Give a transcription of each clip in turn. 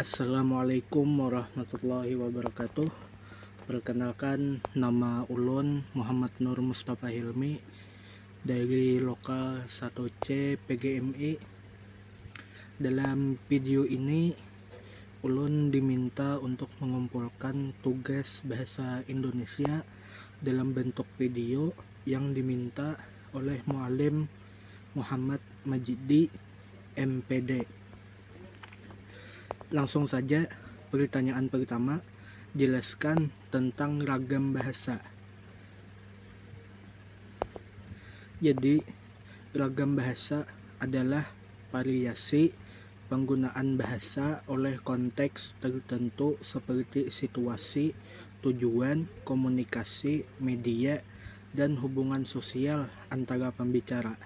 Assalamualaikum warahmatullahi wabarakatuh. Perkenalkan, nama ulun Muhammad Nur Mustafa Hilmi dari lokal 1C PGMI. Dalam video ini ulun diminta untuk mengumpulkan tugas bahasa Indonesia dalam bentuk video yang diminta oleh Muallim Muhammad Majidi MPD. Langsung saja, pertanyaan pertama, jelaskan tentang ragam bahasa. Jadi, ragam bahasa adalah variasi penggunaan bahasa oleh konteks tertentu seperti situasi, tujuan, komunikasi, media, dan hubungan sosial antara pembicara.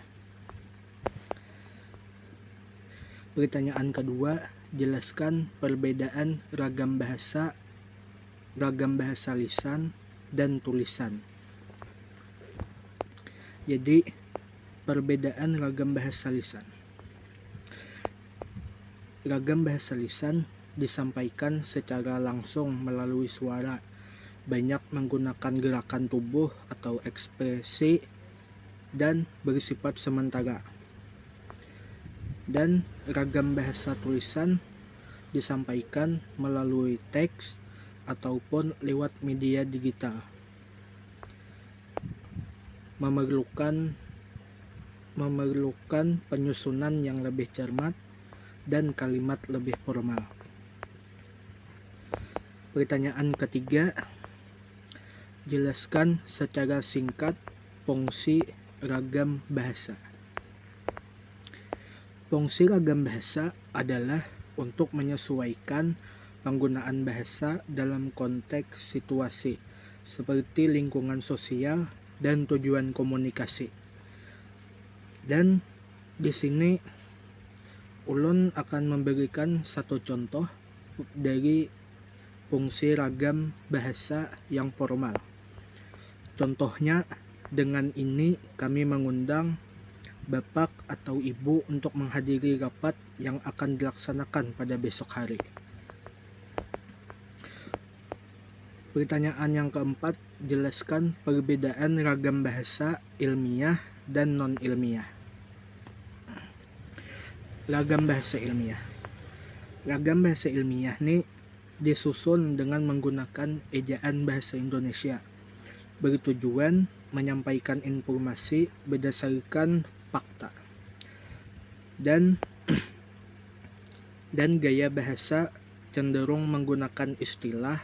Pertanyaan kedua, jelaskan perbedaan ragam bahasa lisan dan tulisan. Jadi, perbedaan ragam bahasa lisan. Ragam bahasa lisan disampaikan secara langsung melalui suara, banyak menggunakan gerakan tubuh atau ekspresi, dan bersifat sementara. Dan ragam bahasa tulisan disampaikan melalui teks ataupun lewat media digital, memerlukan penyusunan yang lebih cermat dan kalimat lebih formal. Pertanyaan ketiga, jelaskan secara singkat fungsi ragam bahasa. Fungsi ragam bahasa adalah untuk menyesuaikan penggunaan bahasa dalam konteks situasi seperti lingkungan sosial dan tujuan komunikasi. Dan di sini ulun akan memberikan satu contoh dari fungsi ragam bahasa yang formal. Contohnya, dengan ini kami mengundang Bapak atau Ibu untuk menghadiri rapat yang akan dilaksanakan pada besok hari. Pertanyaan yang keempat, jelaskan perbedaan ragam bahasa ilmiah dan non-ilmiah. Ragam bahasa ilmiah. Ragam bahasa ilmiah ini disusun dengan menggunakan ejaan bahasa Indonesia, bertujuan menyampaikan informasi berdasarkan fakta. Dan gaya bahasa cenderung menggunakan istilah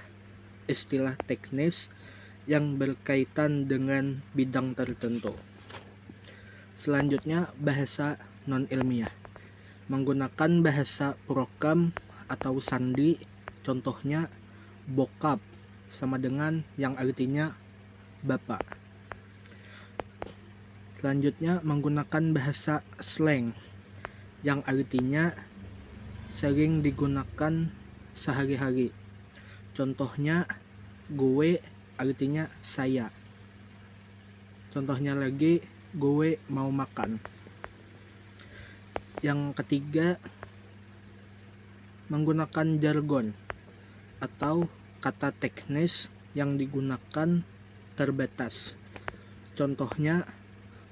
teknis yang berkaitan dengan bidang tertentu. Selanjutnya, bahasa non-ilmiah. Menggunakan bahasa program atau sandi, contohnya bokap sama dengan yang artinya bapak. Selanjutnya, menggunakan bahasa slang yang artinya sering digunakan sehari-hari. Contohnya, gue artinya saya. Contohnya lagi, gue mau makan. Yang ketiga, menggunakan jargon atau kata teknis yang digunakan terbatas. Contohnya,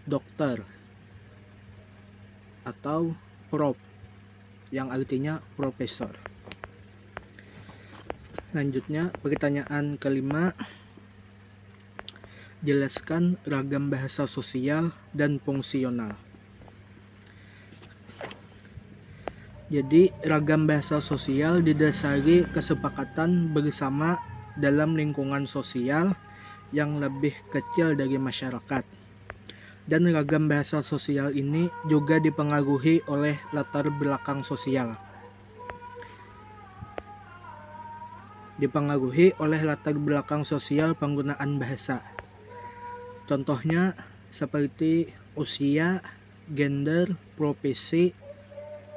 dokter atau prof yang artinya profesor. Selanjutnya, pertanyaan kelima, jelaskan ragam bahasa sosial dan fungsional. Jadi, ragam bahasa sosial didasari kesepakatan bersama dalam lingkungan sosial yang lebih kecil dari masyarakat. Dan ragam bahasa sosial ini juga dipengaruhi oleh latar belakang sosial. Dipengaruhi oleh latar belakang sosial penggunaan bahasa. Contohnya seperti usia, gender, profesi,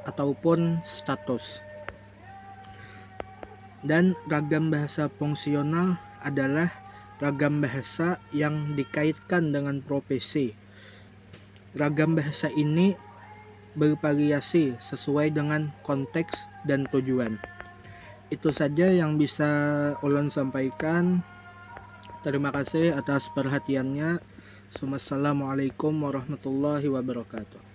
ataupun status. Dan ragam bahasa fungsional adalah ragam bahasa yang dikaitkan dengan profesi. Ragam bahasa ini bervariasi sesuai dengan konteks dan tujuan. Itu saja yang bisa ulun sampaikan. Terima kasih atas perhatiannya. Wassalamualaikum warahmatullahi wabarakatuh.